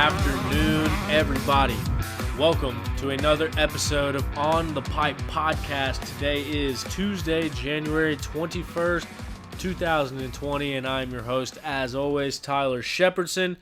afternoon, everybody. Welcome to another episode of On the Pipe Podcast. Today is Tuesday, January 21st, 2020, and I'm your host, as always, Tyler Shepherdson.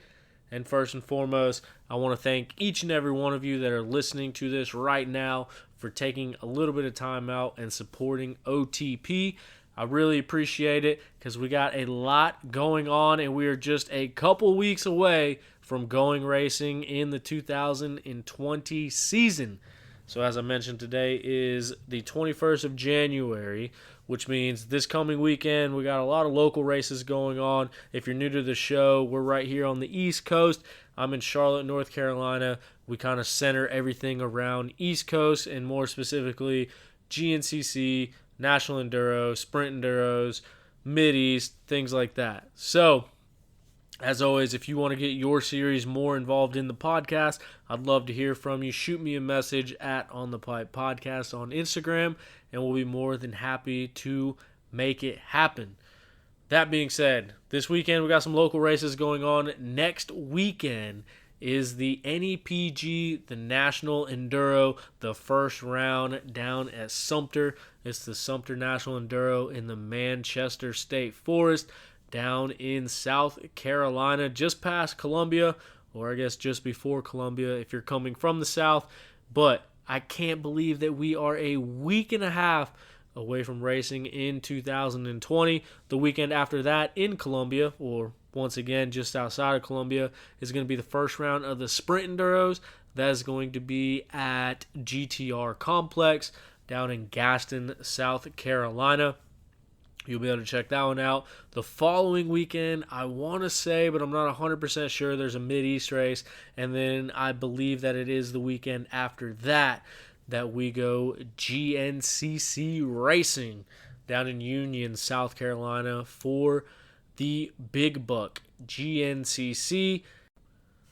And first and foremost, I want to thank each and every one of you that are listening to this right now for taking a little bit of time out and supporting OTP. I really appreciate it because we got a lot going on and we are just a couple weeks away from going racing in the 2020 season. So as I mentioned, today is the 21st of January, which means this coming weekend we got a lot of local races going on. If you're new to the show, we're right here on the East Coast. I'm in Charlotte, North Carolina. We kind of center everything around East Coast and more specifically GNCC, National Enduro, Sprint Enduros, Mid-East, things like that. So, as always, if you want to get your series more involved in the podcast, I'd love to hear from you. Shoot me a message at On The Pipe Podcast on Instagram, and we'll be more than happy to make it happen. That being said, this weekend we got some local races going on. Next weekend is the NEPG, the National Enduro, the first round down at Sumter. It's the Sumter National Enduro in the Manchester State Forest down in South Carolina, just past Columbia, or I guess just before Columbia if you're coming from the South. But I can't believe that we are a week and a half away from racing in 2020. The weekend after that in Columbia, or once again just outside of Columbia, is going to be the first round of the Sprint Enduros. That is going to be at GTR Complex down in Gaston, South Carolina. You'll be able to check that one out. The following weekend, I want to say, but I'm not 100% sure, there's a Mid-East race. And then I believe that it is the weekend after that we go GNCC racing down in Union, South Carolina for the Big Buck GNCC.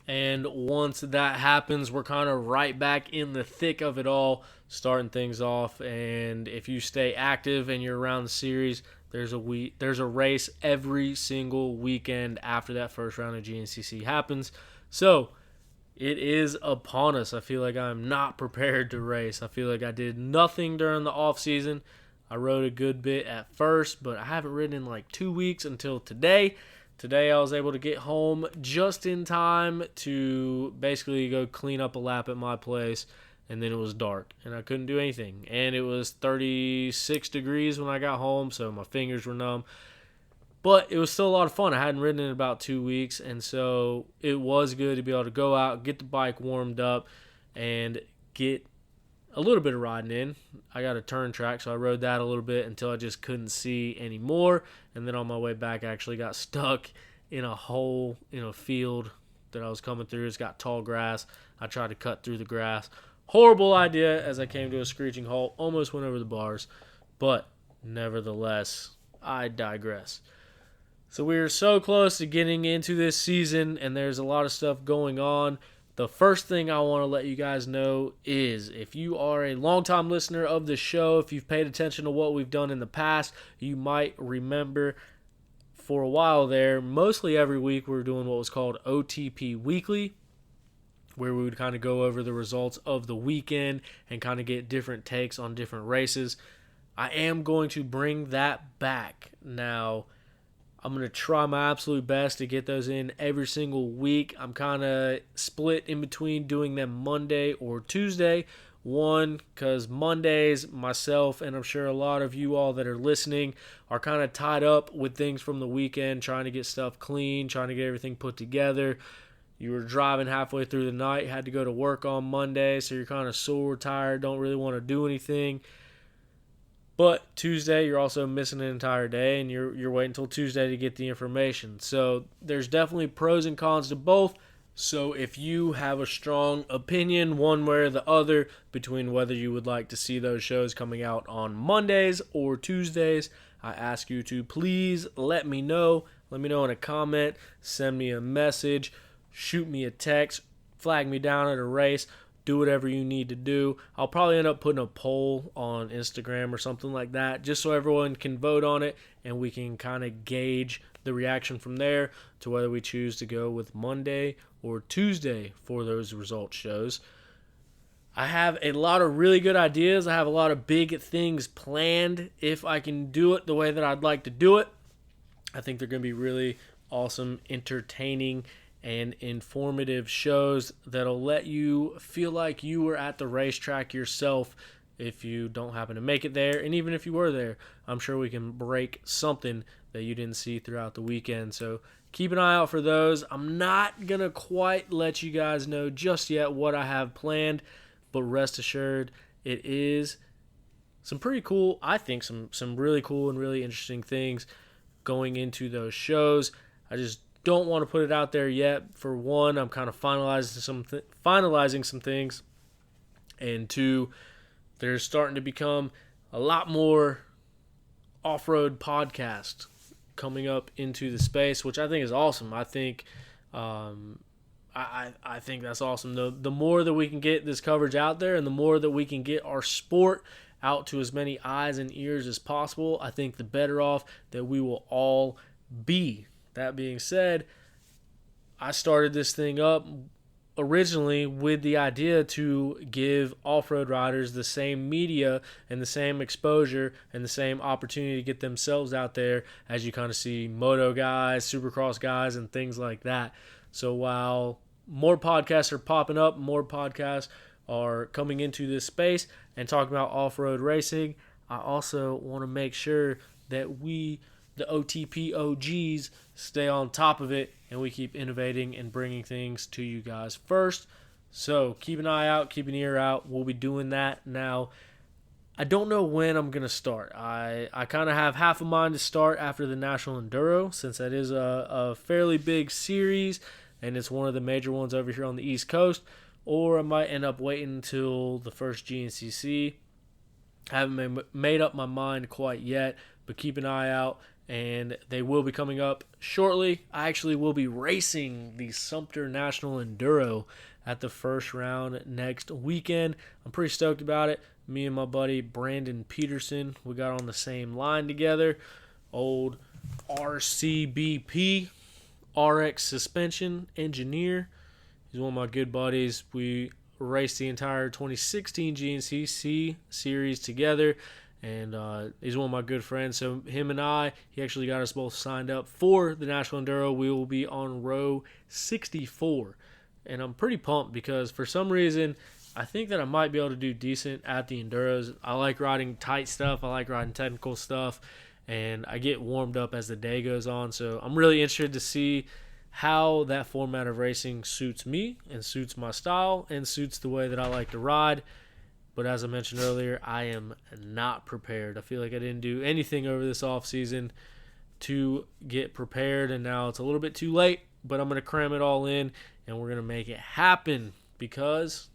And once that happens, we're kind of right back in the thick of it all, starting things off. And if you stay active and you're around the series, there's a race every single weekend after that first round of GNCC happens. So it is upon us. I feel like I'm not prepared to race. I feel like I did nothing during the off season. I rode a good bit at first, but I haven't ridden in like 2 weeks until today. Today I was able to get home just in time to basically go clean up a lap at my place, and then it was dark, and I couldn't do anything. And it was 36 degrees when I got home, so my fingers were numb. But it was still a lot of fun. I hadn't ridden in about 2 weeks, and so it was good to be able to go out, get the bike warmed up, and get a little bit of riding in. I got a turn track, so I rode that a little bit until I just couldn't see anymore. And then on my way back, I actually got stuck in a hole in a field that I was coming through. It's got tall grass. I tried to cut through the grass. Horrible idea as I came to a screeching halt. Almost went over the bars. But nevertheless, I digress. So we are so close to getting into this season, and there's a lot of stuff going on. The first thing I want to let you guys know is if you are a longtime listener of the show, if you've paid attention to what we've done in the past, you might remember for a while there, mostly every week, we were doing what was called OTP Weekly, where we would kind of go over the results of the weekend and kind of get different takes on different races. I am going to bring that back. Now, I'm going to try my absolute best to get those in every single week. I'm kind of split in between doing them Monday or Tuesday. One, because Mondays, myself, and I'm sure a lot of you all that are listening are kind of tied up with things from the weekend, trying to get stuff clean, trying to get everything put together. You were driving halfway through the night, had to go to work on Monday, so you're kind of sore, tired, don't really want to do anything. But Tuesday, you're also missing an entire day, and you're waiting until Tuesday to get the information. So there's definitely pros and cons to both. So if you have a strong opinion one way or the other between whether you would like to see those shows coming out on Mondays or Tuesdays, I ask you to please let me know. Let me know in a comment, send me a message, shoot me a text, flag me down at a race. Do whatever you need to do. I'll probably end up putting a poll on Instagram or something like that, just so everyone can vote on it and we can kind of gauge the reaction from there to whether we choose to go with Monday or Tuesday for those result shows. I have a lot of really good ideas. I have a lot of big things planned if I can do it the way that I'd like to do it. I think they're going to be really awesome, entertaining, and informative shows that'll let you feel like you were at the racetrack yourself if you don't happen to make it there. And even if you were there, I'm sure we can break something that you didn't see throughout the weekend. So keep an eye out for those. I'm not going to quite let you guys know just yet what I have planned, but rest assured, it is some pretty cool, I think, some really cool and really interesting things going into those shows. I just don't want to put it out there yet. For one, I'm kind of finalizing some things. And two, there's starting to become a lot more off-road podcasts coming up into the space, which I think is awesome. I think I think that's awesome. The more that we can get this coverage out there and the more that we can get our sport out to as many eyes and ears as possible, I think the better off that we will all be. That being said, I started this thing up originally with the idea to give off-road riders the same media and the same exposure and the same opportunity to get themselves out there as you kind of see moto guys, supercross guys, and things like that. So while more podcasts are popping up, more podcasts are coming into this space and talking about off-road racing, I also want to make sure that we, the OTP OGs, stay on top of it and we keep innovating and bringing things to you guys first. So keep an eye out, keep an ear out. We'll be doing that now. I don't know when I'm going to start. I kind of have half a mind to start after the National Enduro, since that is a fairly big series and it's one of the major ones over here on the East Coast, or I might end up waiting until the first GNCC. I haven't made up my mind quite yet, but keep an eye out, and they will be coming up shortly. I actually will be racing the Sumter National Enduro at the first round next weekend. I'm pretty stoked about it. Me and my buddy Brandon Peterson, we got on the same line together. Old RCBP, RX suspension engineer. He's one of my good buddies. We raced the entire 2016 GNCC series together, and he's one of my good friends. So him and he actually got us both signed up for the National Enduro. We will be on row 64, and I'm pretty pumped because for some reason I think that I might be able to do decent at the Enduros. I like riding tight stuff. I like riding technical stuff, and I get warmed up as the day goes on. So I'm really interested to see how that format of racing suits me and suits my style and suits the way that I like to ride. But as I mentioned earlier, I am not prepared. I feel like I didn't do anything over this off season to get prepared, and now it's a little bit too late, but I'm going to cram it all in and we're going to make it happen because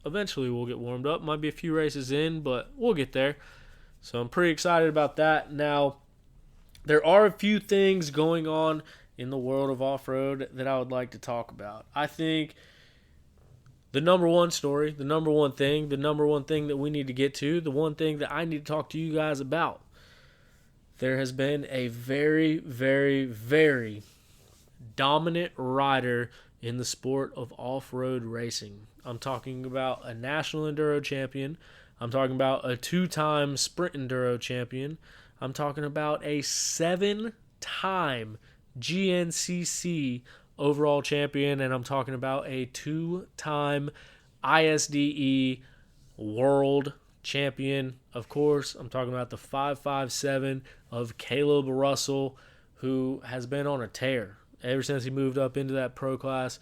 eventually we'll get warmed up. Might be a few races in, but we'll get there. So I'm pretty excited about that. Now, there are a few things going on in the world of off-road that I would like to talk about. I think the number one story, the number one thing that we need to get to, the one thing that I need to talk to you guys about, there has been a very, very, very dominant rider in the sport of off-road racing. I'm talking about a national enduro champion. I'm talking about a 2-time sprint enduro champion. I'm talking about a 7-time GNCC overall champion, and I'm talking about a 2-time ISDE world champion. Of course, I'm talking about the 557 of Kailub Russell, who has been on a tear ever since he moved up into that pro class.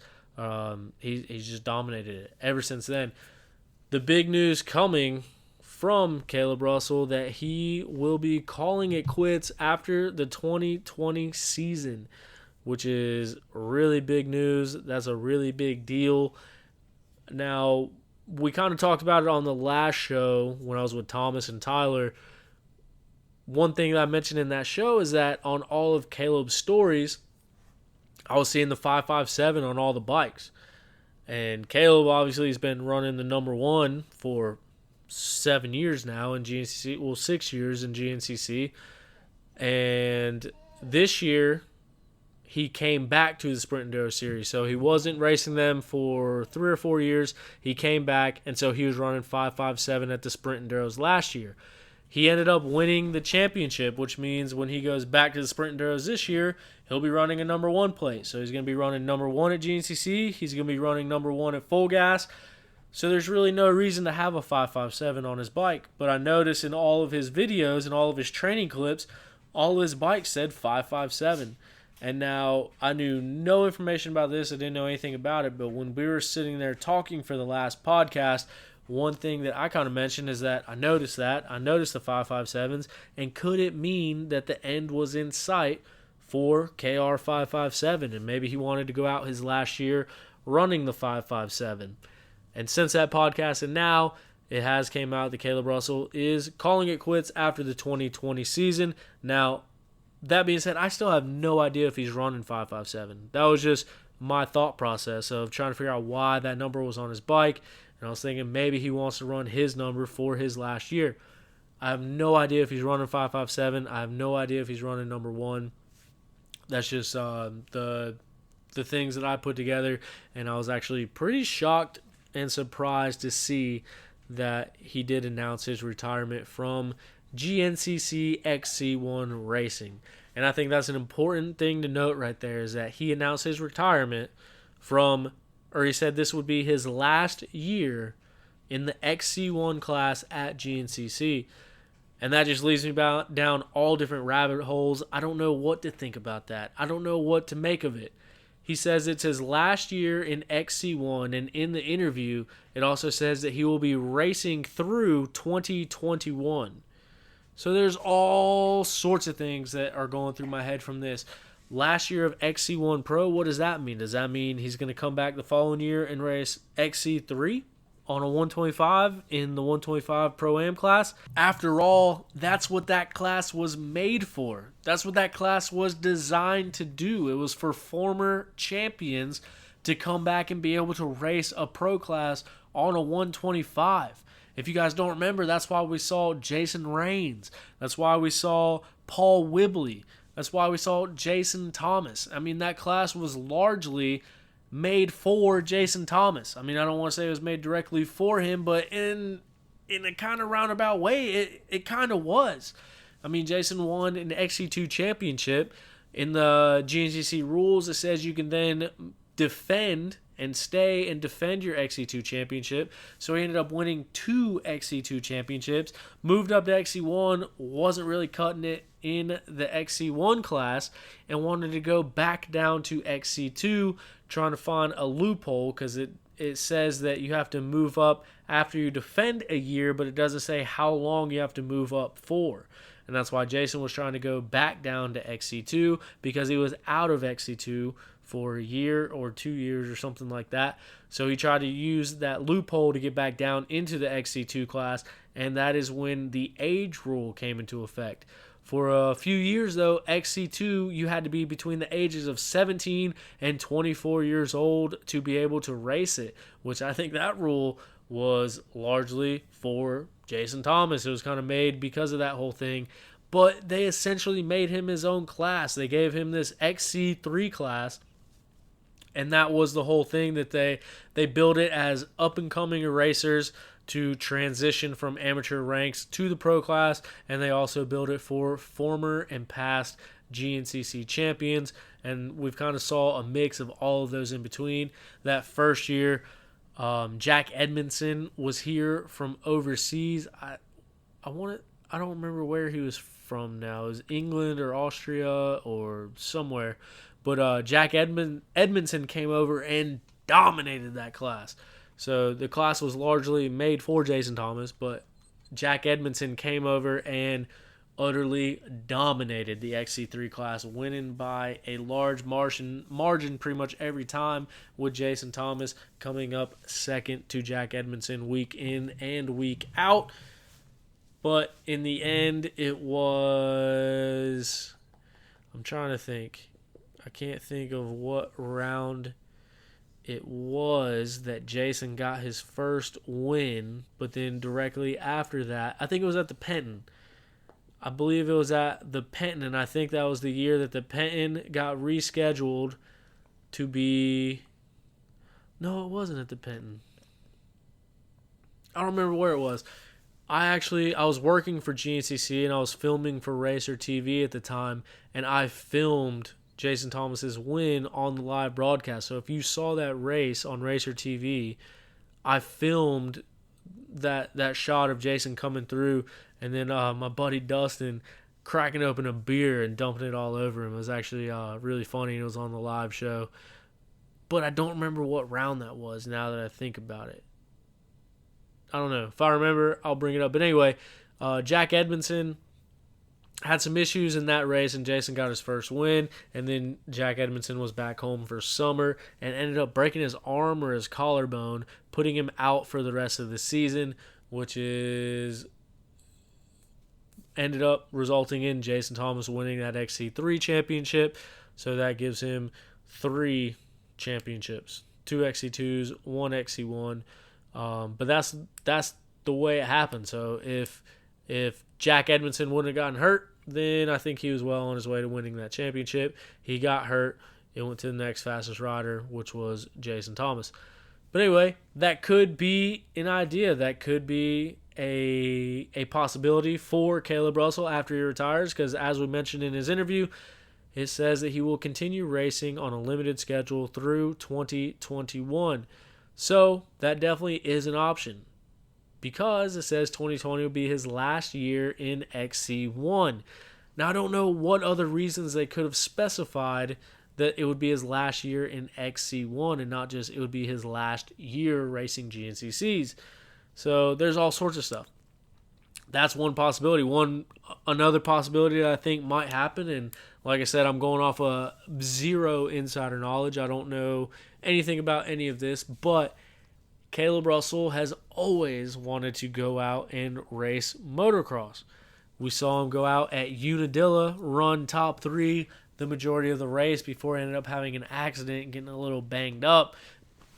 He's just dominated it ever since then. The big news coming from Kailub Russell that he will be calling it quits after the 2020 season, which is really big news. That's a really big deal. Now, we kind of talked about it on the last show when I was with Thomas and Tyler. One thing that I mentioned in that show is that on all of Kailub's stories, I was seeing the 557 on all the bikes. And Kailub obviously has been running the number one for 7 years now in GNCC. Well, 6 years in GNCC. And this year he came back to the Sprint Enduro Series. So he wasn't racing them for 3 or 4 years. He came back, and so he was running 5.57 at the Sprint Enduros last year. He ended up winning the championship, which means when he goes back to the Sprint Enduros this year, he'll be running a number 1 plate. So he's going to be running number 1 at GNCC. He's going to be running number 1 at Full Gas. So there's really no reason to have a 5.57 on his bike. But I noticed in all of his videos and all of his training clips, all his bikes said 5.57. And now I knew no information about this. I didn't know anything about it. But when we were sitting there talking for the last podcast, one thing that I kind of mentioned is that I noticed the 5.57s. And could it mean that the end was in sight for KR 5.57? And maybe he wanted to go out his last year running the 5.57. And since that podcast and now, it has came out that Kailub Russell is calling it quits after the 2020 season. Now, that being said, I still have no idea if he's running 5.57. That was just my thought process of trying to figure out why that number was on his bike. And I was thinking maybe he wants to run his number for his last year. I have no idea if he's running 5.57. I have no idea if he's running number 1. That's just the things that I put together. And I was actually pretty shocked and surprised to see that he did announce his retirement from GNCC XC1 Racing. And I think that's an important thing to note right there, is that he announced his retirement he said this would be his last year in the XC1 class at GNCC. And that just leads me down all different rabbit holes. I don't know what to think about that. I don't know what to make of it. He says it's his last year in XC1, and in the interview, it also says that he will be racing through 2021. So there's all sorts of things that are going through my head from this. Last year of XC1 Pro, what does that mean? Does that mean he's going to come back the following year and race XC3 on a 125 in the 125 Pro-Am class? After all, that's what that class was made for. That's what that class was designed to do. It was for former champions to come back and be able to race a pro class on a 125. If you guys don't remember, that's why we saw Jason Raines. That's why we saw Paul Whibley. That's why we saw Jason Thomas. I mean, that class was largely made for Jason Thomas. I mean, I don't want to say it was made directly for him, but in a kind of roundabout way, it kind of was. I mean, Jason won an XC2 championship. In the GNCC rules, it says you can then defend and stay and defend your XC2 championship. So he ended up winning 2 XC2 championships, moved up to XC1, wasn't really cutting it in the XC1 class, and wanted to go back down to XC2, trying to find a loophole, because it says that you have to move up after you defend a year, but it doesn't say how long you have to move up for. And that's why Jason was trying to go back down to XC2, because he was out of XC2 for a year or 2 years or something like that. So he tried to use that loophole to get back down into the XC2 class, and that is when the age rule came into effect. For a few years, though, XC2, you had to be between the ages of 17 and 24 years old to be able to race it, which I think that rule was largely for Jason Thomas. It was kind of made because of that whole thing. But they essentially made him his own class. They gave him this XC3 class, and that was the whole thing, that they built it as up-and-coming racers to transition from amateur ranks to the pro class, and they also built it for former and past GNCC champions, and we've kind of saw a mix of all of those in between. That first year, Jack Edmondson was here from overseas. I don't remember where he was from now. It was England or Austria or somewhere, but Jack Edmondson came over and dominated that class. So the class was largely made for Jason Thomas, but Jack Edmondson came over and utterly dominated the XC3 class, winning by a large margin pretty much every time, with Jason Thomas coming up second to Jack Edmondson week in and week out. But in the end, it was... I'm trying to think. I can't think of what round it was that Jason got his first win, but then directly after that, I think it was at the Penton. I believe it was at the Penton, and I think that was the year that the Penton got rescheduled to be... No, it wasn't at the Penton. I don't remember where it was. I was working for GNCC, and I was filming for Racer TV at the time, and I filmed Jason Thomas's win on the live broadcast. So if you saw that race on Racer TV, I filmed that shot of Jason coming through, and then my buddy Dustin cracking open a beer and dumping it all over him. It was actually really funny. It was on the live show. But I don't remember what round that was now that I think about it. I don't know. If I remember, I'll bring it up. But anyway, Jack Edmondson had some issues in that race, and Jason got his first win. And then Jack Edmondson was back home for summer and ended up breaking his arm or his collarbone, putting him out for the rest of the season, which ended up resulting in Jason Thomas winning that XC3 championship. So that gives him 3 championships, 2 XC2s, 1 XC1. But that's the way it happened. So if Jack Edmondson wouldn't have gotten hurt, then I think he was well on his way to winning that championship. He got hurt. It went to the next fastest rider, which was Jason Thomas. But anyway, that could be an idea. That could be a possibility for Kailub Russell after he retires, because as we mentioned in his interview, it says that he will continue racing on a limited schedule through 2021. So that definitely is an option, because it says 2020 will be his last year in XC1. Now, I don't know what other reasons they could have specified that it would be his last year in XC1 and not just it would be his last year racing GNCCs. So there's all sorts of stuff. That's one possibility. Another possibility that I think might happen, and like I said, I'm going off of zero insider knowledge. I don't know anything about any of this, but Kailub Russell has always wanted to go out and race motocross. We saw him go out at Unadilla, run top 3 the majority of the race before he ended up having an accident and getting a little banged up.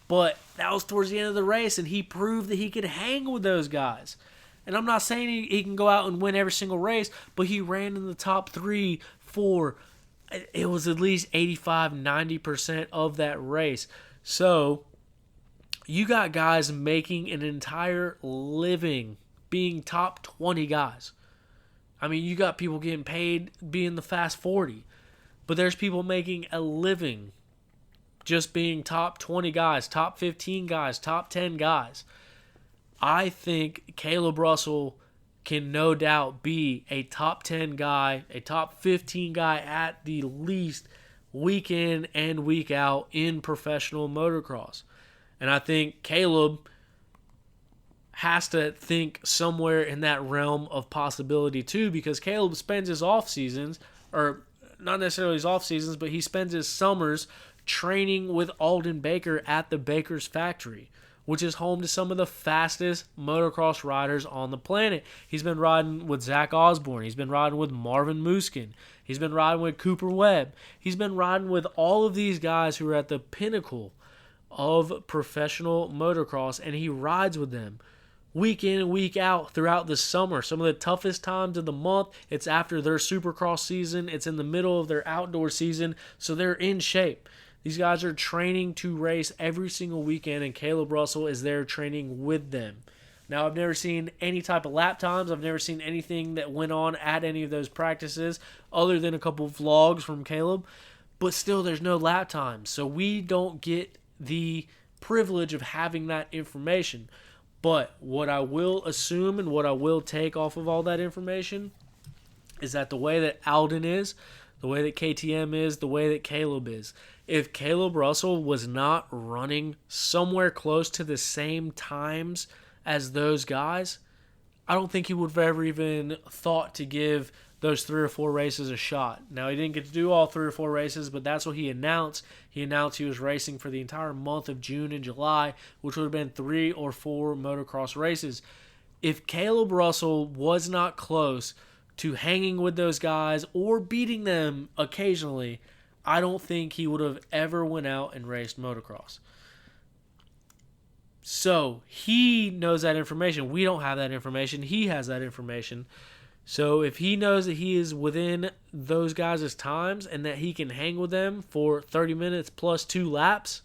But that was towards the end of the race, and he proved that he could hang with those guys. And I'm not saying he can go out and win every single race, but he ran in the top 3 for, it was at least 85-90% of that race. So you got guys making an entire living being top 20 guys. I mean, you got people getting paid being the Fast 40. But there's people making a living just being top 20 guys, top 15 guys, top 10 guys. I think Kailub Russell can no doubt be a top 10 guy, a top 15 guy at the least, week in and week out in professional motocross. And I think Kailub has to think somewhere in that realm of possibility too, because Kailub spends his off seasons, or not necessarily his off seasons, but he spends his summers training with Alden Baker at the Baker's Factory, which is home to some of the fastest motocross riders on the planet. He's been riding with Zach Osborne. He's been riding with Marvin Muskin. He's been riding with Cooper Webb. He's been riding with all of these guys who are at the pinnacle of professional motocross, and he rides with them week in and week out throughout the summer. Some of the toughest times of the month, it's after their supercross season. It's in the middle of their outdoor season, so they're in shape. These guys are training to race every single weekend, and Kailub Russell is there training with them. Now, I've never seen any type of lap times. I've never seen anything that went on at any of those practices other than a couple of vlogs from Kailub, but still there's no lap times, so we don't get the privilege of having that information. But what I will assume and what I will take off of all that information is that the way that Alden is, the way that KTM is, the way that Kailub is, if Kailub Russell was not running somewhere close to the same times as those guys, I don't think he would have ever even thought to give those 3 or 4 races a shot. Now, he didn't get to do all 3 or 4 races, but that's what he announced. He announced he was racing for the entire month of June and July, which would have been 3 or 4 motocross races. If Kailub Russell was not close to hanging with those guys or beating them occasionally, I don't think he would have ever went out and raced motocross. So he knows that information. We don't have that information. He has that information. So if he knows that he is within those guys' times and that he can hang with them for 30 minutes plus 2 laps,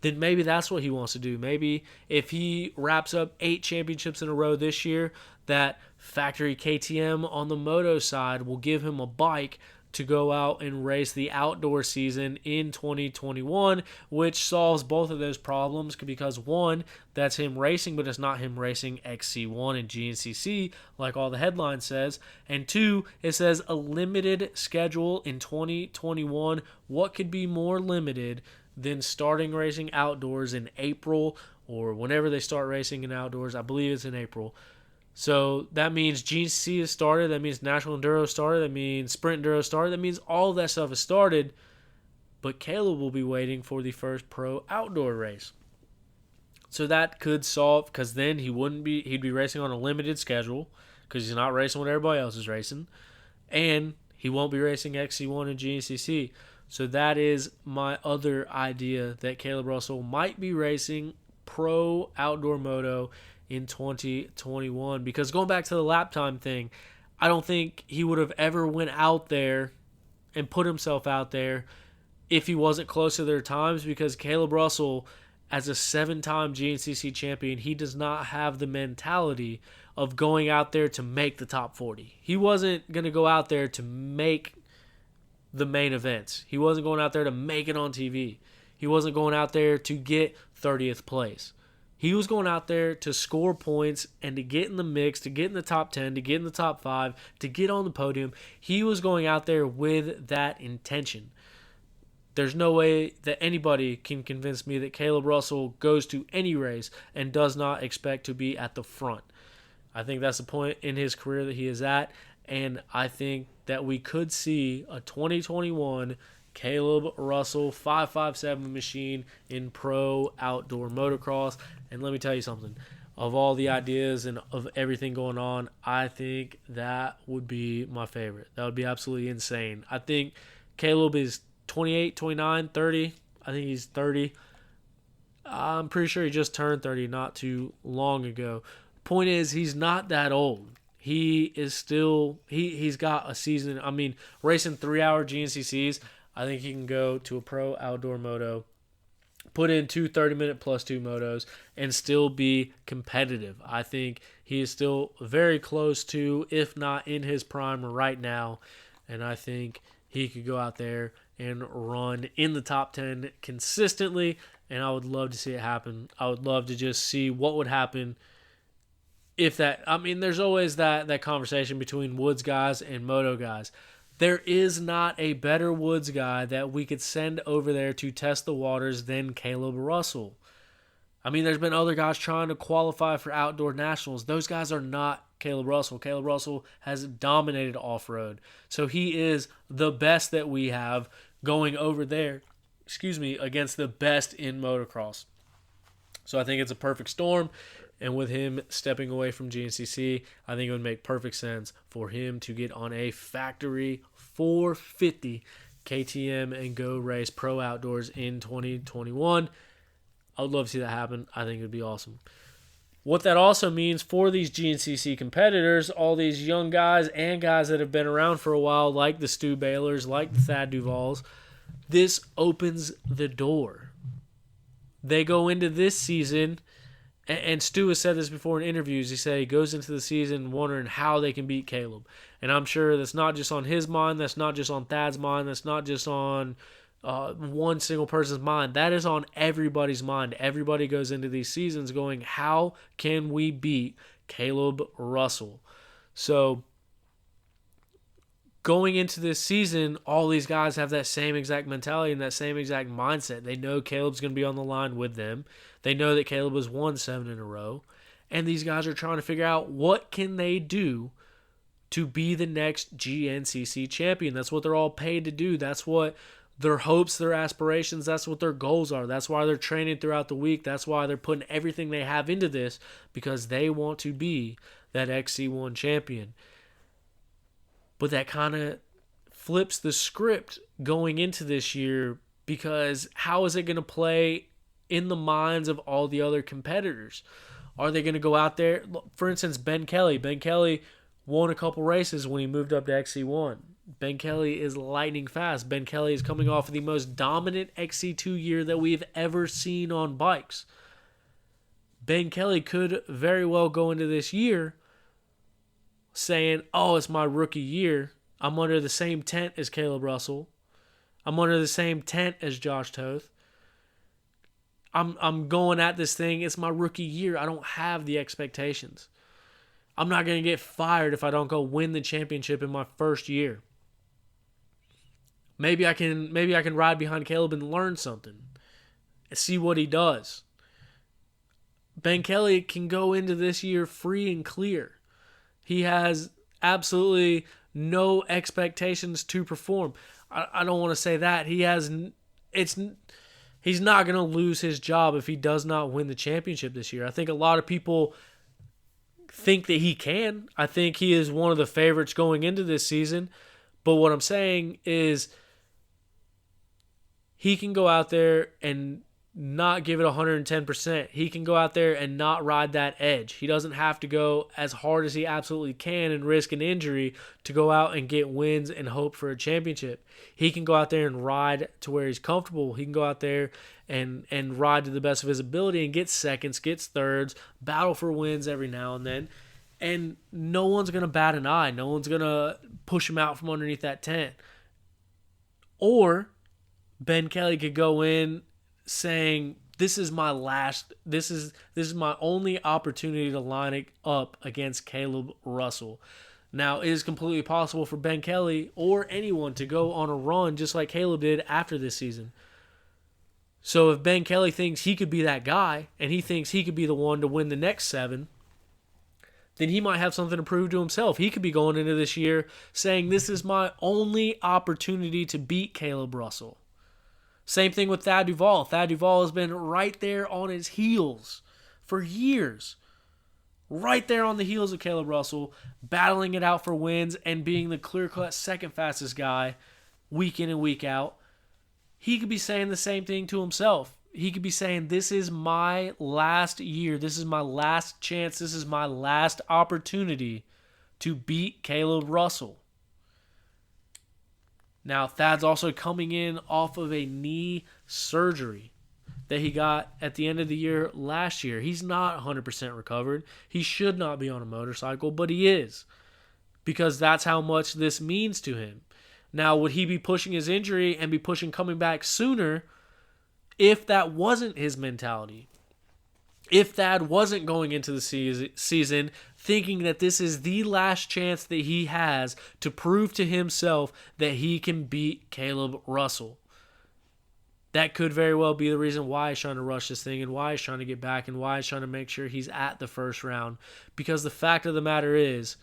then maybe that's what he wants to do. Maybe if he wraps up 8 championships in a row this year, that factory KTM on the moto side will give him a bike to go out and race the outdoor season in 2021, which solves both of those problems because, one, that's him racing, but it's not him racing XC1 and GNCC like all the headline says, and two, it says a limited schedule in 2021. What could be more limited than starting racing outdoors in April or whenever they start racing in outdoors? I believe it's in April. So that means GNCC has started. That means National Enduro started. That means Sprint Enduro started. That means all of that stuff has started. But Kailub will be waiting for the first pro outdoor race. So that could solve, because then he'd be racing on a limited schedule because he's not racing what everybody else is racing. And he won't be racing XC1 and GNCC. So that is my other idea, that Kailub Russell might be racing pro outdoor moto in 2021, because going back to the lap time thing, I don't think he would have ever went out there and put himself out there if he wasn't close to their times, because Kailub Russell, as a 7-time GNCC champion, he does not have the mentality of going out there to make the top 40. He wasn't going to go out there to make the main events. He wasn't going out there to make it on TV. He wasn't going out there to get 30th place. He was going out there to score points and to get in the mix, to get in the top 10, to get in the top 5, to get on the podium. He was going out there with that intention. There's no way that anybody can convince me that Kailub Russell goes to any race and does not expect to be at the front. I think that's the point in his career that he is at, and I think that we could see a 2021 Kailub Russell 557 machine in pro outdoor motocross. And let me tell you something. Of all the ideas and of everything going on, I think that would be my favorite. That would be absolutely insane. I think Kailub is 28, 29, 30. I think he's 30. I'm pretty sure he just turned 30 not too long ago. Point is, he's not that old. He is still, he's got a season. I mean, racing 3-hour GNCCs, I think he can go to a pro outdoor moto, put in 2 30-minute plus 2 motos, and still be competitive. I think he is still very close to, if not in his prime right now, and I think he could go out there and run in the top 10 consistently, and I would love to see it happen. I would love to just see what would happen if that, I mean, there's always that conversation between woods guys and moto guys. There is not a better woods guy that we could send over there to test the waters than Kailub Russell. I mean, there's been other guys trying to qualify for outdoor nationals. Those guys are not Kailub Russell. Kailub Russell has dominated off-road. So he is the best that we have going over there, against the best in motocross. So I think it's a perfect storm. And with him stepping away from GNCC, I think it would make perfect sense for him to get on a factory 450 KTM and go race pro outdoors in 2021. I would love to see that happen. I think it would be awesome. What that also means for these GNCC competitors, all these young guys and guys that have been around for a while, like the Stu Baylors, like the Thad Duvals, this opens the door. They go into this season, and Stu has said this before in interviews. He said he goes into the season wondering how they can beat Kailub. And I'm sure that's not just on his mind. That's not just on Thad's mind. That's not just on one single person's mind. That is on everybody's mind. Everybody goes into these seasons going, how can we beat Kailub Russell? So going into this season, all these guys have that same exact mentality and that same exact mindset. They know Kailub's going to be on the line with them. They know that Kailub has won 7 in a row. And these guys are trying to figure out what can they do to be the next GNCC champion. That's what they're all paid to do. That's what their hopes, their aspirations, that's what their goals are. That's why they're training throughout the week. That's why they're putting everything they have into this, because they want to be that XC1 champion. But that kind of flips the script going into this year, because how is it going to play in the minds of all the other competitors? Are they going to go out there? For instance, Ben Kelly. Ben Kelly won a couple races when he moved up to XC1. Ben Kelly is lightning fast. Ben Kelly is coming off of the most dominant XC2 year that we've ever seen on bikes. Ben Kelly could very well go into this year saying, oh, it's my rookie year. I'm under the same tent as Kailub Russell. I'm under the same tent as Josh Toth. I'm going at this thing. It's my rookie year. I don't have the expectations. I'm not going to get fired if I don't go win the championship in my first year. Maybe I can ride behind Kailub and learn something and see what he does. Ben Kelly can go into this year free and clear. He has absolutely no expectations to perform. I don't want to say that. He's not going to lose his job if he does not win the championship this year. I think a lot of people think that he can. I think he is one of the favorites going into this season. But what I'm saying is he can go out there and not give it 110%. He can go out there and not ride that edge. He doesn't have to go as hard as he absolutely can and risk an injury to go out and get wins and hope for a championship. He can go out there and ride to where he's comfortable. He can go out there and ride to the best of his ability and get seconds, gets thirds, battle for wins every now and then. And no one's going to bat an eye. No one's going to push him out from underneath that tent. Or Ben Kelly could go in saying, this is my only opportunity to line it up against Kailub Russell. Now, it is completely possible for Ben Kelly or anyone to go on a run just like Kailub did after this season. So if Ben Kelly thinks he could be that guy and he thinks he could be the one to win the next 7, then he might have something to prove to himself. He could be going into this year saying, this is my only opportunity to beat Kailub Russell. Same thing with Thad Duvall. Thad Duvall has been right there on his heels for years. Right there on the heels of Kailub Russell, battling it out for wins and being the clear-cut second fastest guy week in and week out. He could be saying the same thing to himself. He could be saying, this is my last year. This is my last chance. This is my last opportunity to beat Kailub Russell. Now, Thad's also coming in off of a knee surgery that he got at the end of the year last year. He's not 100% recovered. He should not be on a motorcycle, but he is, because that's how much this means to him. Now, would he be pushing his injury and be pushing coming back sooner if that wasn't his mentality? If Thad wasn't going into the season thinking that this is the last chance that he has to prove to himself that he can beat Kailub Russell. That could very well be the reason why he's trying to rush this thing and why he's trying to get back and why he's trying to make sure he's at the first round. Because the fact of the matter is,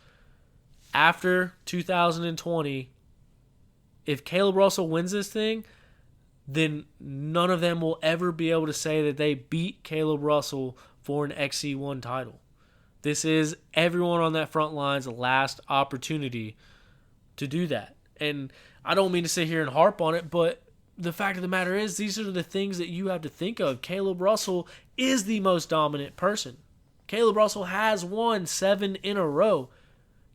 after 2020, if Kailub Russell wins this thing, then none of them will ever be able to say that they beat Kailub Russell for an XC1 title. This is everyone on that front line's last opportunity to do that. And I don't mean to sit here and harp on it, but the fact of the matter is, these are the things that you have to think of. Kailub Russell is the most dominant person. Kailub Russell has won 7 in a row.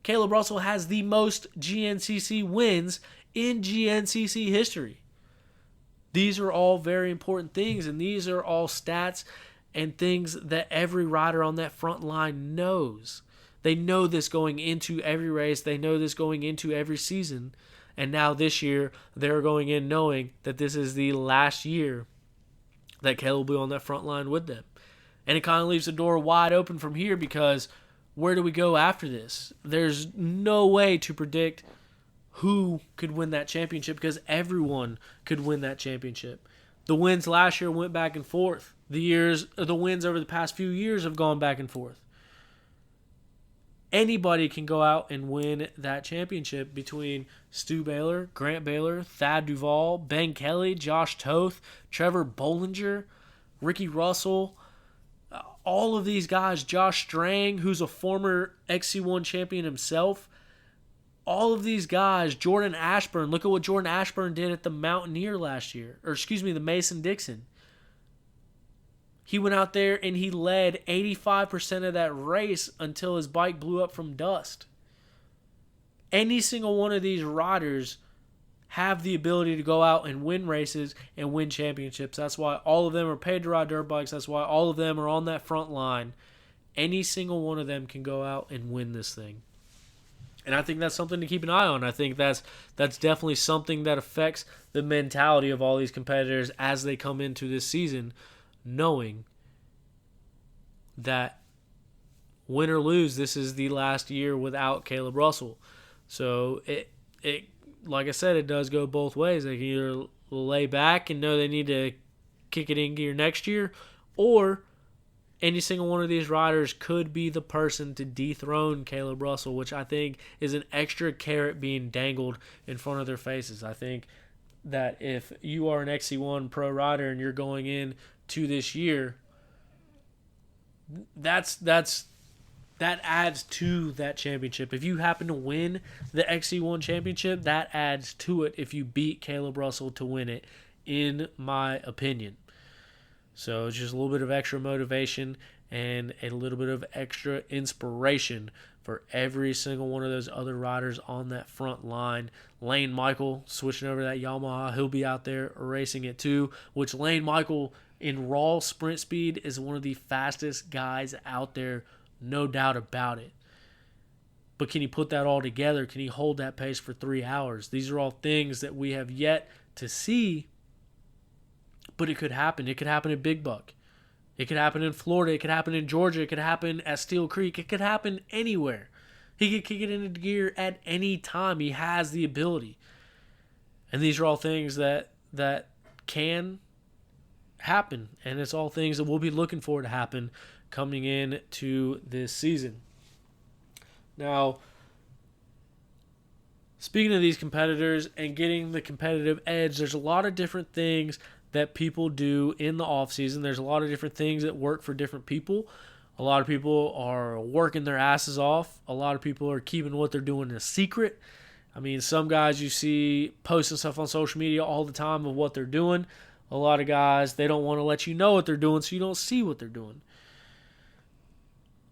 Kailub Russell has the most GNCC wins in GNCC history. These are all very important things, and these are all stats and things that every rider on that front line knows. They know this going into every race. They know this going into every season. And now this year, they're going in knowing that this is the last year that Kailub will be on that front line with them. And it kind of leaves the door wide open from here, because where do we go after this? There's no way to predict who could win that championship, because everyone could win that championship. The wins last year went back and forth. The wins over the past few years have gone back and forth. Anybody can go out and win that championship between Stu Baylor, Grant Baylor, Thad Duvall, Ben Kelly, Josh Toth, Trevor Bollinger, Ricky Russell, all of these guys, Josh Strang, who's a former XC1 champion himself. All of these guys, Jordan Ashburn, look at what Jordan Ashburn did at the Mountaineer last year. The Mason-Dixon. He went out there and he led 85% of that race until his bike blew up from dust. Any single one of these riders have the ability to go out and win races and win championships. That's why all of them are paid to ride dirt bikes. That's why all of them are on that front line. Any single one of them can go out and win this thing. And I think that's something to keep an eye on. I think that's definitely something that affects the mentality of all these competitors as they come into this season, knowing that win or lose, this is the last year without Kailub Russell. So it like I said, it does go both ways. They can either lay back and know they need to kick it in gear next year, or any single one of these riders could be the person to dethrone Kailub Russell, which I think is an extra carrot being dangled in front of their faces. I think that if you are an XC1 pro rider and you're going in to this year, that adds to that championship. If you happen to win the XC1 championship, that adds to it if you beat Kailub Russell to win it, in my opinion. So it's just a little bit of extra motivation and a little bit of extra inspiration for every single one of those other riders on that front line. Lane Michael switching over to that Yamaha, he'll be out there racing it too, which Lane Michael in raw sprint speed is one of the fastest guys out there, no doubt about it. But can he put that all together? Can he hold that pace for 3 hours? These are all things that we have yet to see, but it could happen. It could happen at Big Buck. It could happen in Florida. It could happen in Georgia. It could happen at Steel Creek. It could happen anywhere. He could kick it into gear at any time. He has the ability. And these are all things that can happen. And it's all things that we'll be looking for to happen coming in to this season. Now, speaking of these competitors and getting the competitive edge, there's a lot of different things that people do in the off season. There's a lot of different things that work for different people. A lot of people are working their asses off. A lot of people are keeping what they're doing a secret. I mean, some guys you see posting stuff on social media all the time of what they're doing. A lot of guys, they don't want to let you know what they're doing so you don't see what they're doing.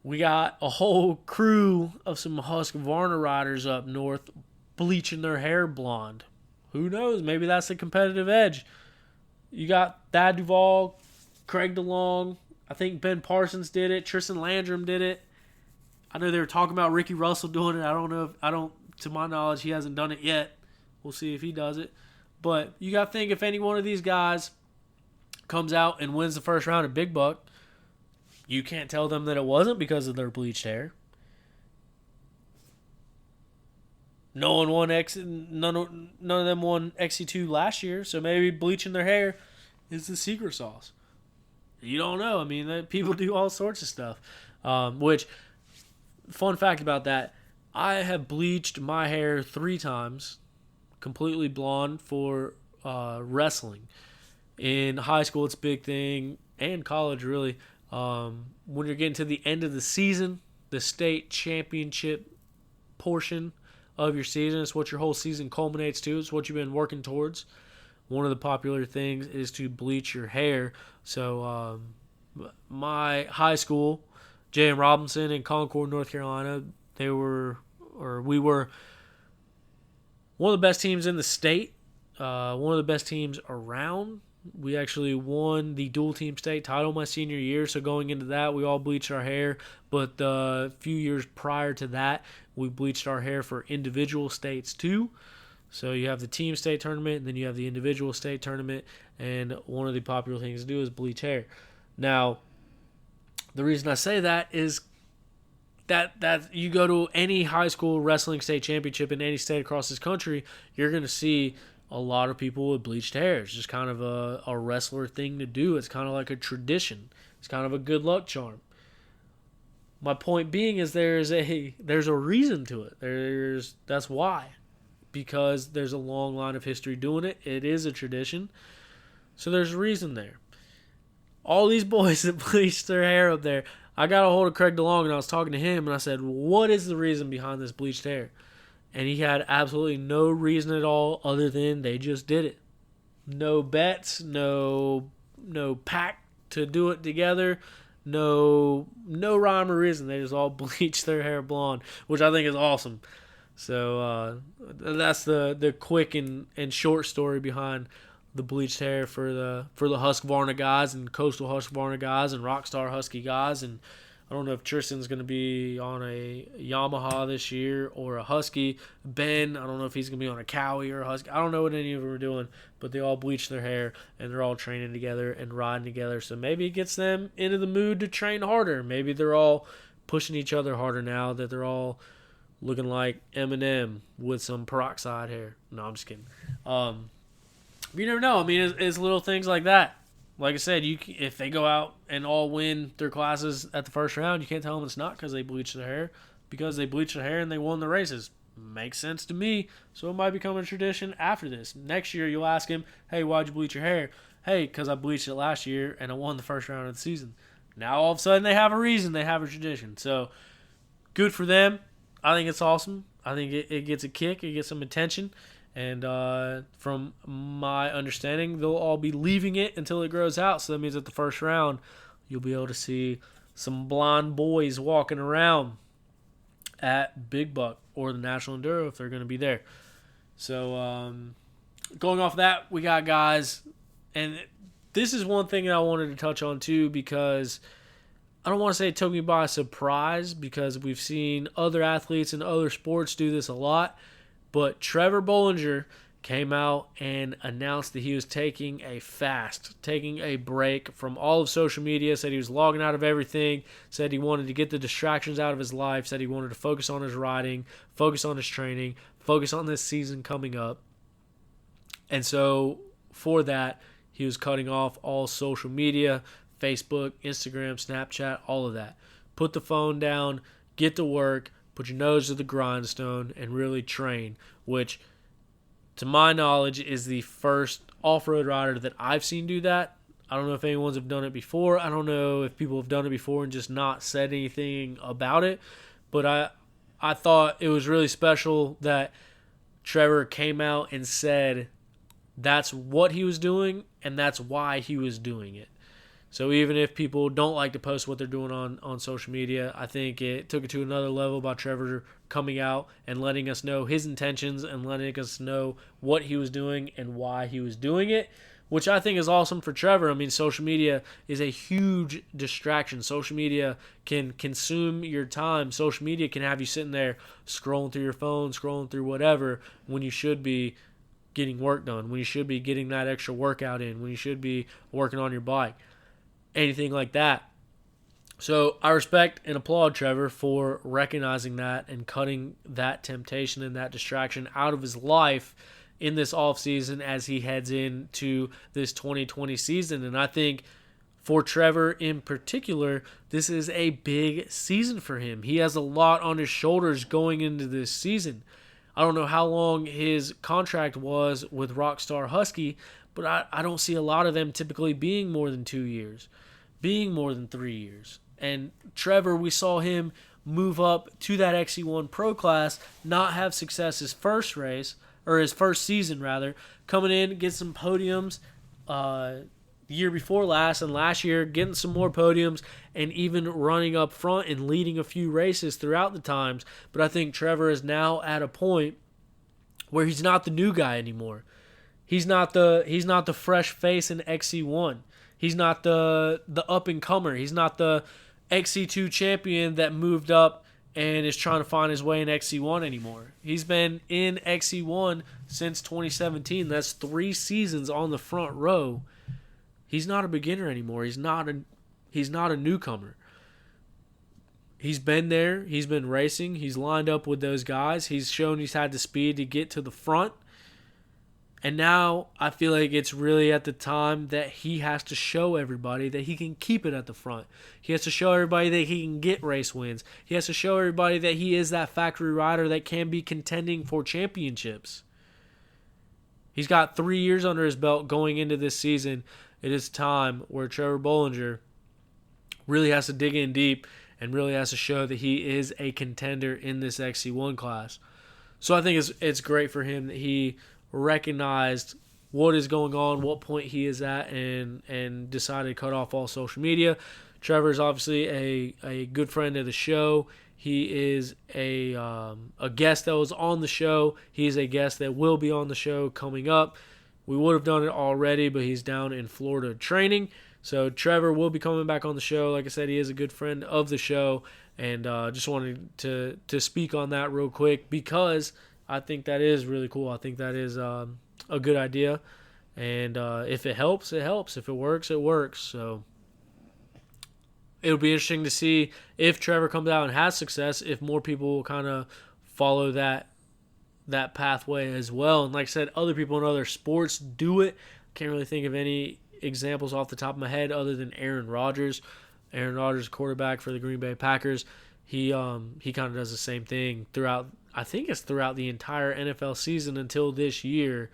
We got a whole crew of some Husqvarna riders up north bleaching their hair blonde. Who knows? Maybe that's the competitive edge. You got Thad Duvall, Craig DeLong. I think Ben Parsons did it. Tristan Landrum did it. I know they were talking about Ricky Russell doing it. To my knowledge, he hasn't done it yet. We'll see if he does it. But you got to think, if any one of these guys comes out and wins the first round at Big Buck, you can't tell them that it wasn't because of their bleached hair. None of them won XC2 last year, so maybe bleaching their hair is the secret sauce. You don't know. I mean, people do all sorts of stuff. Which, fun fact about that, I have bleached my hair 3 times, completely blonde, for wrestling. In high school, it's a big thing, and college, really. When you're getting to the end of the season, the state championship portion of your season, it's what your whole season culminates to. It's what you've been working towards. One of the popular things is to bleach your hair. So my high school, J.M. Robinson in Concord, North Carolina, we were one of the best teams in the state, one of the best teams around. We actually won the dual team state title my senior year, so going into that, we all bleached our hair. But a few years prior to that, we bleached our hair for individual states too. So you have the team state tournament, and then you have the individual state tournament, and one of the popular things to do is bleach hair. Now, the reason I say that is that you go to any high school wrestling state championship in any state across this country, you're going to see a lot of people with bleached hair. It's just kind of a wrestler thing to do. It's kind of like a tradition. It's kind of a good luck charm. My point being is there's a reason to it. That's why. Because there's a long line of history doing it. It is a tradition. So there's a reason there. All these boys that bleached their hair up there, I got a hold of Craig DeLong and I was talking to him and I said, what is the reason behind this bleached hair? And he had absolutely no reason at all other than they just did it. No bets, no pact to do it together, no rhyme or reason. They just all bleached their hair blonde, which I think is awesome. So that's the quick and short story behind the bleached hair for the Husqvarna guys and coastal Husqvarna guys and Rockstar Husky guys. And I don't know if Tristan's going to be on a Yamaha this year or a Husky. Ben, I don't know if he's going to be on a Cowie or a Husky. I don't know what any of them are doing, but they all bleach their hair and they're all training together and riding together. So maybe it gets them into the mood to train harder. Maybe they're all pushing each other harder now that they're all looking like Eminem with some peroxide hair. No, I'm just kidding. You never know. I mean, it's little things like that. Like I said, if they go out and all win their classes at the first round, you can't tell them it's not because they bleached their hair. Because they bleached their hair and they won the races. Makes sense to me. So it might become a tradition after this. Next year, you'll ask him, hey, why'd you bleach your hair? Hey, because I bleached it last year and I won the first round of the season. Now, all of a sudden, they have a reason. They have a tradition. So, good for them. I think it's awesome. I think it gets a kick. It gets some attention. And from my understanding, they'll all be leaving it until it grows out. So that means at the first round, you'll be able to see some blonde boys walking around at Big Buck or the National Enduro if they're going to be there. So going off that, we got guys. And this is one thing that I wanted to touch on too, because I don't want to say it took me by surprise, because we've seen other athletes in other sports do this a lot. But Trevor Bollinger came out and announced that he was taking a fast, taking a break from all of social media, said he was logging out of everything, said he wanted to get the distractions out of his life, said he wanted to focus on his riding, focus on his training, focus on this season coming up. And so for that, he was cutting off all social media, Facebook, Instagram, Snapchat, all of that. Put the phone down, get to work, put your nose to the grindstone, and really train, which, to my knowledge, is the first off-road rider that I've seen do that. I don't know if anyone's have done it before. I don't know if people have done it before and just not said anything about it. But I thought it was really special that Trevor came out and said that's what he was doing and that's why he was doing it. So even if people don't like to post what they're doing on social media, I think it took it to another level by Trevor coming out and letting us know his intentions and letting us know what he was doing and why he was doing it, which I think is awesome for Trevor. I mean, social media is a huge distraction. Social media can consume your time. Social media can have you sitting there scrolling through your phone, scrolling through whatever, when you should be getting work done, when you should be getting that extra workout in, when you should be working on your bike. Anything like that. So I respect and applaud Trevor for recognizing that and cutting that temptation and that distraction out of his life in this offseason as he heads into this 2020 season. And I think for Trevor in particular, this is a big season for him. He has a lot on his shoulders going into this season. I don't know how long his contract was with Rockstar Husky, but I don't see a lot of them typically being more than 2 years, being more than 3 years. And Trevor, we saw him move up to that XC1 Pro class, not have success his first race, or his first season rather, coming in, get some podiums year before last, and last year getting some more podiums, and even running up front and leading a few races throughout the times. But I think Trevor is now at a point where he's not the new guy anymore. He's not the fresh face in XC1. He's not the up and comer. He's not the XC2 champion that moved up and is trying to find his way in XC1 anymore. He's been in XC1 since 2017. That's 3 seasons on the front row. He's not a beginner anymore. He's not a newcomer. He's been there. He's been racing. He's lined up with those guys. He's shown he's had the speed to get to the front. And now I feel like it's really at the time that he has to show everybody that he can keep it at the front. He has to show everybody that he can get race wins. He has to show everybody that he is that factory rider that can be contending for championships. He's got 3 years under his belt going into this season. It is time where Trevor Bollinger really has to dig in deep and really has to show that he is a contender in this XC1 class. So I think it's great for him that he recognized what is going on, what point he is at, and decided to cut off all social media. Trevor is obviously a good friend of the show. He is a guest that was on the show. He's a guest that will be on the show coming up. We would have done it already, but he's down in Florida training. So Trevor will be coming back on the show. Like I said, he is a good friend of the show, and just wanted to speak on that real quick because I think that is really cool. I think that is a good idea, and if it helps, it helps. If it works, it works. So it'll be interesting to see if Trevor comes out and has success, if more people will kind of follow that pathway as well. And like I said, other people in other sports do it. Can't really think of any examples off the top of my head other than Aaron Rodgers. Aaron Rodgers, quarterback for the Green Bay Packers. He kind of does the same thing throughout. I think it's throughout the entire NFL season until this year.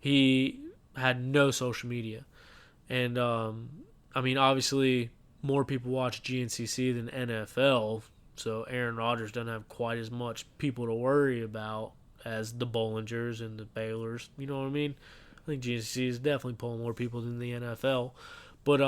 He had no social media, and obviously more people watch GNCC than NFL, so Aaron Rodgers doesn't have quite as much people to worry about as the Bollingers and the Baylors. You know what I mean? I think GNCC is definitely pulling more people than the NFL. But,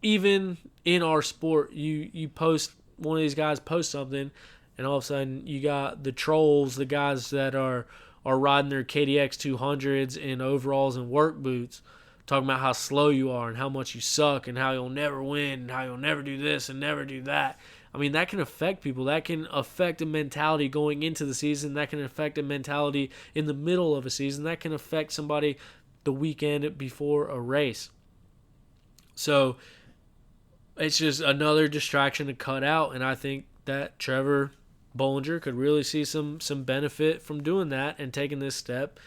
even in our sport, you post, one of these guys posts something, and all of a sudden you got the trolls, the guys that are riding their KDX 200s in overalls and work boots, talking about how slow you are and how much you suck and how you'll never win and how you'll never do this and never do that. I mean, that can affect people. That can affect a mentality going into the season. That can affect a mentality in the middle of a season. That can affect somebody the weekend before a race. So it's just another distraction to cut out, and I think that Trevor Bollinger could really see some benefit from doing that and taking this step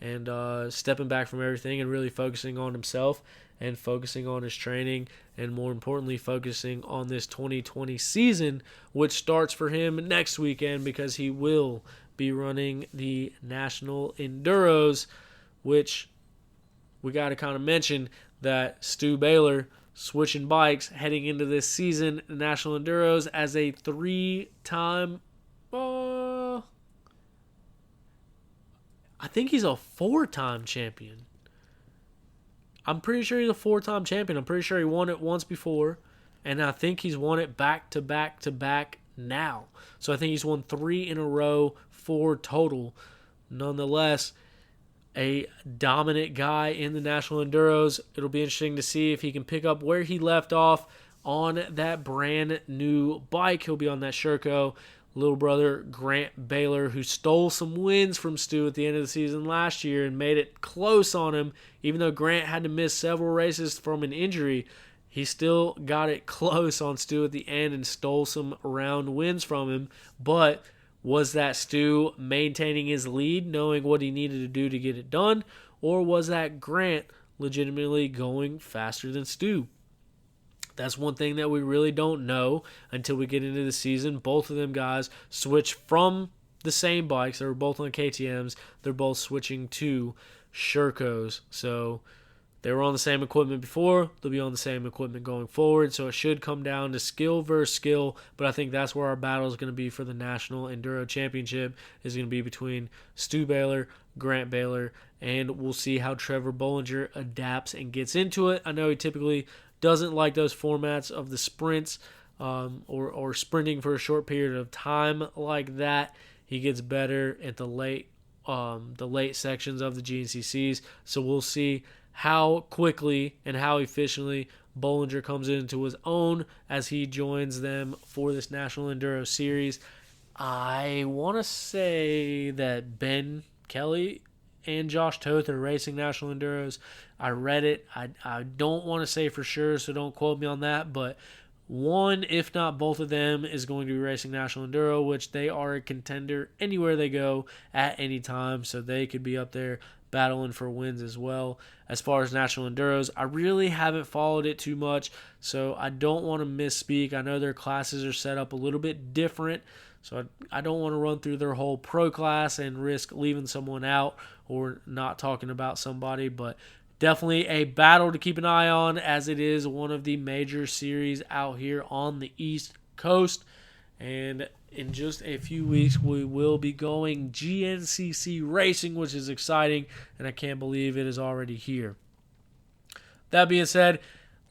and stepping back from everything and really focusing on himself and focusing on his training and, more importantly, focusing on this 2020 season, which starts for him next weekend because he will be running the National Enduros, which we got to kind of mention that Stu Baylor switching bikes heading into this season, the National Enduros, as a 3-time I think he's a 4-time champion. I'm pretty sure he's a 4-time champion. I'm pretty sure he won it once before, and I think he's won it back to back to back now. So I think he's won 3 in a row, 4 total. Nonetheless, a dominant guy in the National Enduros. It'll be interesting to see if he can pick up where he left off on that brand new bike. He'll be on that Sherco. Little brother Grant Baylor, who stole some wins from Stu at the end of the season last year and made it close on him. Even though Grant had to miss several races from an injury, he still got it close on Stu at the end and stole some round wins from him. But was that Stu maintaining his lead, knowing what he needed to do to get it done? Or was that Grant legitimately going faster than Stu? That's one thing that we really don't know until we get into the season. Both of them guys switch from the same bikes. They were both on KTMs. They're both switching to Shercos. So they were on the same equipment before. They'll be on the same equipment going forward. So it should come down to skill versus skill. But I think that's where our battle is going to be for the National Enduro Championship, is going to be between Stu Baylor, Grant Baylor, and we'll see how Trevor Bollinger adapts and gets into it. I know he typically doesn't like those formats of the sprints or sprinting for a short period of time like that. He gets better at the late sections of the GNCCs. So we'll see how quickly and how efficiently Bollinger comes into his own as he joins them for this National Enduro Series. I want to say that Ben Kelly and Josh Toth are racing National Enduros. I read it. I don't want to say for sure, so don't quote me on that, but one, if not both of them, is going to be racing National Enduro, which they are a contender anywhere they go at any time, so they could be up there battling for wins as well. As far as National Enduros, I really haven't followed it too much, so I don't want to misspeak. I know their classes are set up a little bit different, so I don't want to run through their whole pro class and risk leaving someone out or not talking about somebody, but definitely a battle to keep an eye on, as it is one of the major series out here on the East Coast. And in just a few weeks, we will be going GNCC racing, which is exciting, and I can't believe it is already here. That being said,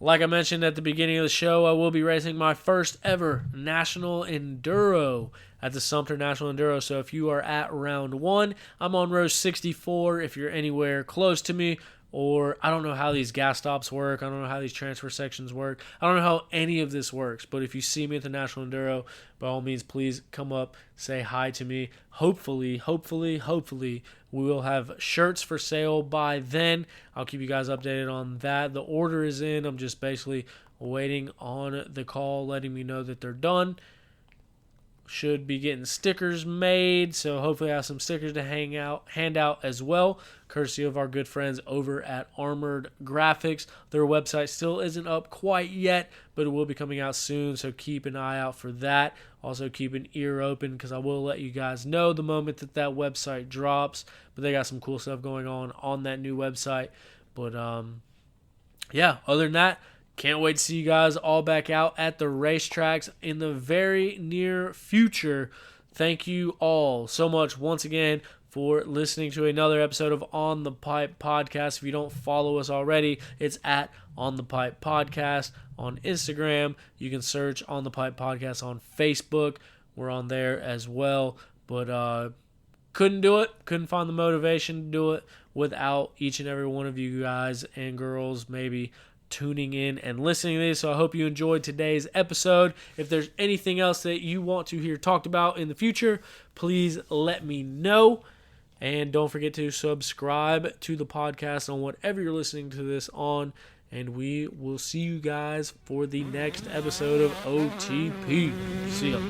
Like I mentioned at the beginning of the show, I will be racing my first ever National Enduro at the Sumter National Enduro. So if you are at round 1, I'm on row 64. If you're anywhere close to me, or I don't know how these gas stops work, I don't know how these transfer sections work, I don't know how any of this works, but if you see me at the National Enduro, by all means, please come up, say hi to me. Hopefully, we will have shirts for sale by then. I'll keep you guys updated on that. The order is in. I'm just basically waiting on the call, letting me know that they're done. Should be getting stickers made, so hopefully I have some stickers to hand out as well, courtesy of our good friends over at Armored Graphics. Their website still isn't up quite yet, but it will be coming out soon, so keep an eye out for that. Also keep an ear open, because I will let you guys know the moment that website drops, but they got some cool stuff going on that new website. But yeah, other than that, can't wait to see you guys all back out at the racetracks in the very near future. Thank you all so much once again for listening to another episode of On the Pipe Podcast. If you don't follow us already, it's at On the Pipe Podcast on Instagram. You can search On the Pipe Podcast on Facebook. We're on there as well. But couldn't do it. Couldn't find the motivation to do it without each and every one of you guys and girls maybe tuning in and listening to this. So I hope you enjoyed today's episode. If there's anything else that you want to hear talked about in the future, please let me know. And don't forget to subscribe to the podcast on whatever you're listening to this on. And we will see you guys for the next episode of OTP. See ya.